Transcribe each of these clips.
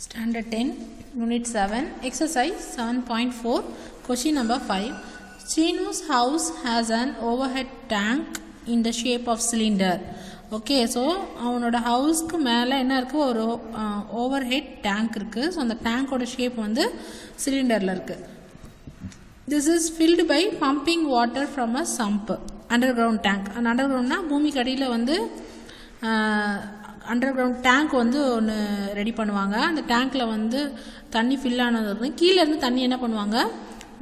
Standard 10, Unit 7, Exercise 7.4, Question number 5. Chinu's house has an overhead tank in the shape of cylinder. Okay, so அவனோட ஹவுஸ்க்கு மேலே என்ன இருக்குது, ஒரு overhead tank இருக்குது. So அந்த டேங்கோட ஷேப் வந்து சிலிண்டரில் இருக்குது. This is filled by pumping water from a sump underground tank. அந்த அண்டர் கிரவுண்ட்னா பூமிக்கு அடியில் வந்து அண்டர் கிரவுண்ட் டேங்க் வந்து ஒன்று ரெடி பண்ணுவாங்க. அந்த டேங்க்கில் வந்து தண்ணி ஃபில் ஆனது கீழேருந்து தண்ணி என்ன பண்ணுவாங்க,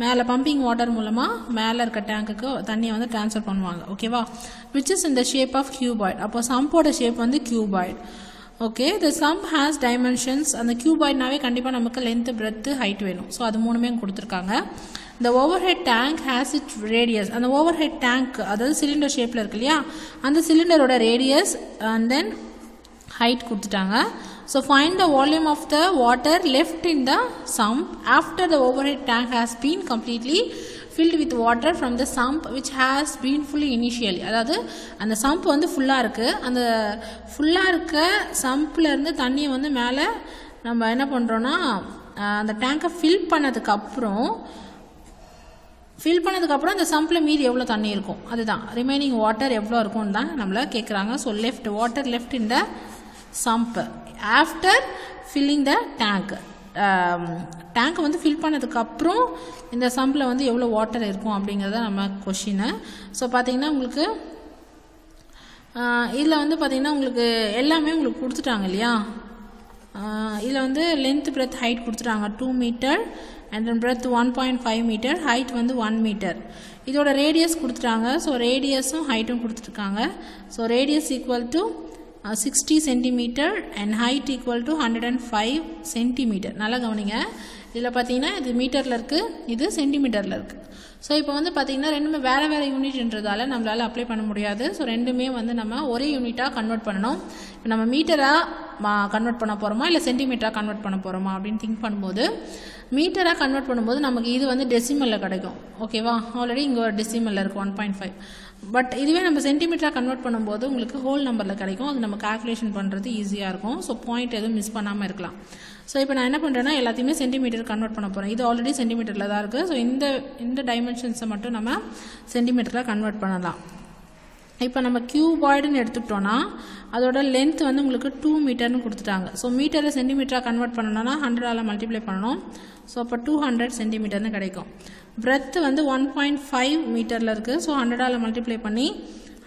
மேலே பம்பிங் வாட்டர் மூலமாக மேலே இருக்க டேங்க்குக்கு தண்ணியை வந்து ட்ரான்ஸ்ஃபர் பண்ணுவாங்க. ஓகேவா, which is in the shape of cuboid. அப்போ சம்போட ஷேப் வந்து cuboid. Okay, the sump has dimensions. அந்த கியூபாய்ட்னாவே கண்டிப்பாக நமக்கு லென்த்து, பிரெத்து, ஹைட் வேணும். ஸோ அது மூணுமே கொடுத்துருக்காங்க. இந்த overhead tank has its radius. அந்த ஓவர்ஹெட் டேங்க் அதாவது சிலிண்டர் ஷேப்பில் இருக்கு இல்லையா, அந்த சிலிண்டரோட ரேடியஸ் அண்ட் தென் height கொடுத்துட்டாங்க. So find the volume of the water left in the sump after the overhead tank has been completely filled with water from the sump which has been fully initially. அதாவது அந்த sump வந்து ஃபுல்லாக இருக்குது. அந்த ஃபுல்லாக இருக்க சம்ப்லேருந்து தண்ணியை வந்து மேலே நம்ம என்ன பண்ணுறோன்னா அந்த டேங்கை ஃபில் பண்ணதுக்கப்புறம் அந்த சம்பில் மீதி எவ்வளோ தண்ணி இருக்கும் அதுதான் ரிமைனிங் வாட்டர் எவ்வளோ இருக்கும்னு தான் நம்மளை கேட்குறாங்க. So water left in the sump after filling the tank வந்து ஃபில் பண்ணதுக்கப்புறம் இந்த சம்பில் வந்து எவ்வளோ வாட்டர் இருக்கும் அப்படிங்கிறத நம்ம கொஷினு. ஸோ பார்த்தீங்கன்னா உங்களுக்கு இதில் வந்து பார்த்திங்கன்னா உங்களுக்கு எல்லாமே உங்களுக்கு கொடுத்துட்டாங்க இல்லையா. இதில் வந்து லென்த், பிரெத், ஹைட் கொடுத்துட்டாங்க. 2 metre and then breadth 1.5 metre, height வந்து 1 மீட்டர். இதோட ரேடியஸ் கொடுத்துட்டாங்க. ஸோ ரேடியஸும் ஹைட்டும் கொடுத்துருக்காங்க. So radius equal to 60 centimetre and height equal to 105 centimetre. நல்லா கவனிங்க, இதில் பார்த்தீங்கன்னா இது மீட்டரில் இருக்குது, இது சென்டிமீட்டரில் இருக்குது. ஸோ இப்போ வந்து பார்த்திங்கன்னா ரெண்டுமே வேறு வேறு யூனிட்ன்றதால நம்மளால் அப்ளை பண்ண முடியாது. ஸோ ரெண்டுமே வந்து நம்ம ஒரே யூனிட்டாக கன்வெர்ட் பண்ணணும். இப்போ நம்ம மீட்டராக கன்வெர்ட் பண்ண போகிறோமா இல்லை சென்டிமீட்டராக கன்வெர்ட் பண்ண போகிறோமா அப்படின்னு திங்க் பண்ணும்போது மீட்டராக கன்வெர்ட் பண்ணும்போது நமக்கு இது வந்து டெசிமலில் கிடைக்கும். ஓகேவா, ஆல்ரெடி இங்கே ஒரு டெசிமலில் இருக்குது 1.5. பட் இதுவே நம்ம சென்டிமீட்டராக கன்வெர்ட் பண்ணும்போது உங்களுக்கு ஹோல் நம்பரில் கிடைக்கும். அது நம்ம கால்குலேஷன் பண்ணுறது ஈஸியாக இருக்கும். ஸோ பாயிண்ட் எதுவும் மிஸ் பண்ணாமல் இருக்கலாம். ஸோ இப்போ நான் என்ன பண்ணுறேன்னா எல்லாத்தையுமே சென்டிமீட்டர் கன்வெர்ட் பண்ண போகிறேன். இது ஆல்ரெடி சென்டிமீட்டரில் தான் இருக்குது. ஸோ இந்த டைமென்ஷன்ஸை மட்டும் நம்ம சென்டிமீட்டரில் கன்வெர்ட் பண்ணலாம். இப்போ நம்ம கியூபாய்டுன்னு எடுத்துக்கிட்டோன்னா அதோட லென்த் வந்து உங்களுக்கு 2 மீட்டர்னு கொடுத்துட்டாங்க. ஸோ மீட்டரை சென்டிமீட்டராக கன்வெர்ட் பண்ணணும்னா 100ஆல் மல்டிப்ளை பண்ணணும். ஸோ அப்போ 200 சென்டிமீட்டர்னு கிடைக்கும். பிரெத் வந்து 1.5 மீட்டரில் இருக்குது. ஸோ 100ஆல் மல்டிப்ளை பண்ணி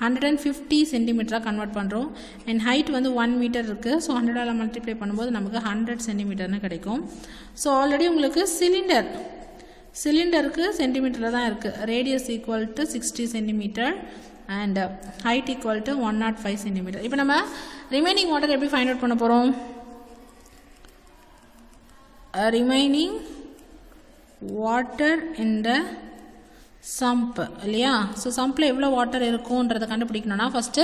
150 சென்டிமீட்டராக கன்வெர்ட் பண்ணுறோம். அண்ட் ஹைட் வந்து 1 மீட்டர் இருக்குது. ஸோ 100ஆல் மல்டிப்ளை பண்ணும்போது நமக்கு 100 சென்டிமீட்டர்னு கிடைக்கும். ஸோ ஆல்ரெடி உங்களுக்கு சிலிண்டருக்கு சென்டிமீட்டரில் தான் இருக்குது. Radius equal to 60 centimetre and height equal to 105 centimetre. இப்போ நம்ம ரிமைனிங் வாட்டர் எப்படி ஃபைண்ட் அவுட் பண்ண போகிறோம்? Remaining water in the sump இல்லையா. ஸோ சம்பில் எவ்வளோ வாட்டர் இருக்குன்றதை கண்டுபிடிக்கணும்னா first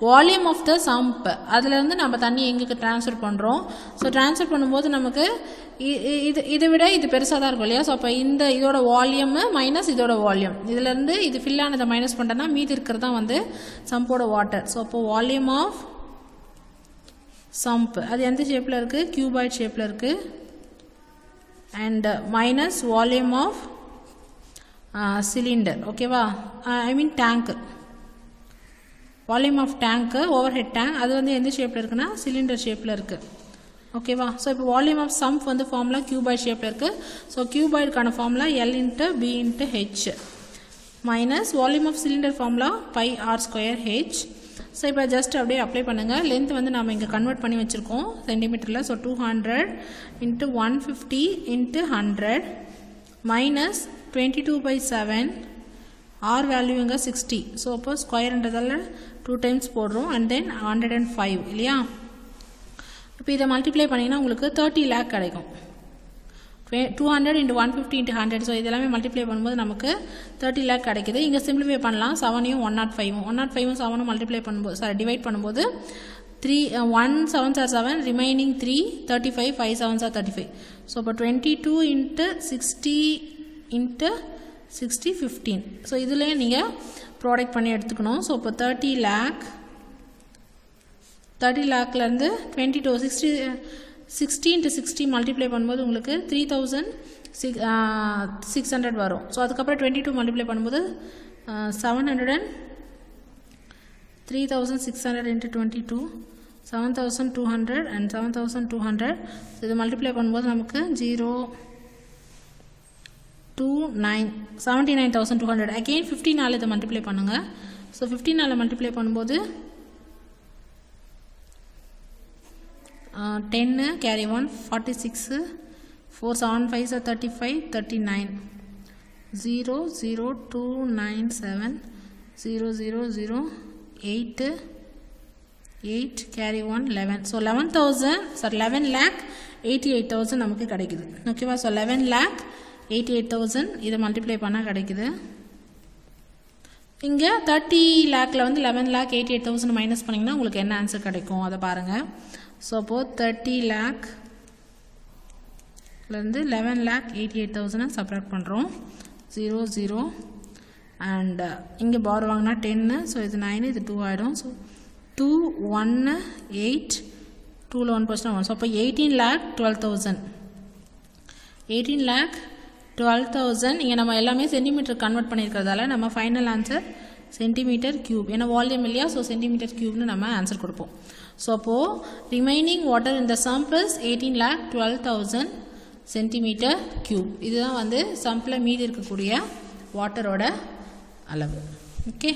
volume of the sump, அதுலேருந்து நம்ம தண்ணி எங்களுக்கு ட்ரான்ஸ்ஃபர் பண்ணுறோம். ஸோ ட்ரான்ஸ்ஃபர் பண்ணும்போது நமக்கு இதை விட இது பெருசாக தான் இருக்கும் இல்லையா. ஸோ அப்போ இதோட வால்யூம் மைனஸ் இதோட வால்யூம், இதுலேருந்து இது ஃபில் ஆனதை மைனஸ் பண்ணுறேன்னா மீதி இருக்கிறது தான் வந்து சம்போட வாட்டர். ஸோ அப்போ வால்யூம் ஆஃப் சம்ப் அது எந்த ஷேப்பில் இருக்குது, கியூபாய்ட் ஷேப்பில் இருக்குது. And minus volume of cylinder. ஓகேவா, I mean tank, volume of tank, overhead tank அது வந்து எந்த ஷேப்பில் இருக்குன்னா சிலிண்டர் ஷேப்பில் இருக்குது. ஓகேவா, ஸோ இப்போ வால்யூம் ஆஃப் சம்ப் வந்து ஃபார்முலா கியூபாய்ட் ஷேப்பில் இருக்குது. ஸோ கியூபாய்டுக்கான formula L × B × H minus volume of cylinder formula πr²H. So இப்போ ஜஸ்ட் அப்படியே அப்ளை பண்ணுங்கள். லென்த் வந்து நம்ம இங்கே கன்வெர்ட் பண்ணி வச்சுருக்கோம் சென்டிமீட்டரில். ஸோ 200 × 150 × 100 மைனஸ் 22/7, R வேல்யூ இங்கே 60. ஸோ அப்போ ஸ்கொயர்ன்றதால 2 டைம்ஸ் போடுறோம் அண்ட் தென் 105 இல்லையா. இப்போ இதை மல்டிப்ளை பண்ணிங்கன்னா உங்களுக்கு 30 லேக் கிடைக்கும். 200 × 150 × 100. ஸோ இதெல்லாமே மல்டிப்ளை பண்ணும்போது நமக்கு 30 லேக் கிடைக்குது. இங்கே சிம்பிளிஃபை பண்ணலாம். 7யும் 105யும் 7ம் மல்டிப்ளை பண்ணும்போது டிவைட் பண்ணும்போது 1 7s are 7, remaining 3, 35, 5 7s are 35. So இப்போ 22 × 60 × 60 15. ஸோ இதுலேயே நீங்கள் ப்ராடக்ட் பண்ணி எடுத்துக்கணும். ஸோ இப்போ 30 லேக்லேருந்து 22 60 60 into 60 மல்டிப்ளை பண்ணும்போது உங்களுக்கு 3600 வரும். ஸோ அதுக்கப்புறம் 22 மல்டிப்ளை பண்ணும்போது 3600 into 22 7200 and 7200. ஸோ இது மல்டிப்ளை பண்ணும்போது நமக்கு 79,200. அகெயின் 15 இதை மல்டிப்ளை பண்ணுங்கள். ஸோ 15 மல்டிப்ளை பண்ணும்போது 10 carry 1 46 4 7 5 35 39 0 0 2 9 7 0 0 0 8 8 carry 1 11. ஸோ 11,88,000 நமக்கு கிடைக்குது. ஓகேவா? ஸோ 11,88,000 இதை மல்டிப்ளை பண்ணால் கிடைக்குது. இங்கே 30 லேக்கில் வந்து 11,88,000 மைனஸ் பண்ணிங்கன்னா உங்களுக்கு என்ன ஆன்சர் கிடைக்கும் அதை பாருங்கள். ஸோ அப்போது 30 லேக்லேருந்து 11,88,000 சப்ராக்ட் பண்ணுறோம். 0 0 அண்ட் இங்கே பார் வாங்கினா 10. ஸோ இது 9, இது 2 ஆகிடும். ஸோ 2 1 8 2ல் 1% 1. ஸோ அப்போ 18,12,000 18,12,000. இங்கே நம்ம எல்லாமே சென்டிமீட்டர் கன்வெர்ட் பண்ணியிருக்கிறதால நம்ம ஃபைனல் ஆன்சர் சென்டிமீட்டர் கியூப். ஏன்னா வால்யூம் இல்லையா? ஸோ சென்டிமீட்டர் கியூப்னு நம்ம ஆன்சர் கொடுப்போம். ஸோ அப்போது ரிமைனிங் வாட்டர் இந்த சம்ப் இஸ் 18,12,000 சென்டிமீட்டர் கியூப். இதுதான் வந்து சம்பில் மீதி இருக்கக்கூடிய வாட்டரோட அளவு. ஓகே.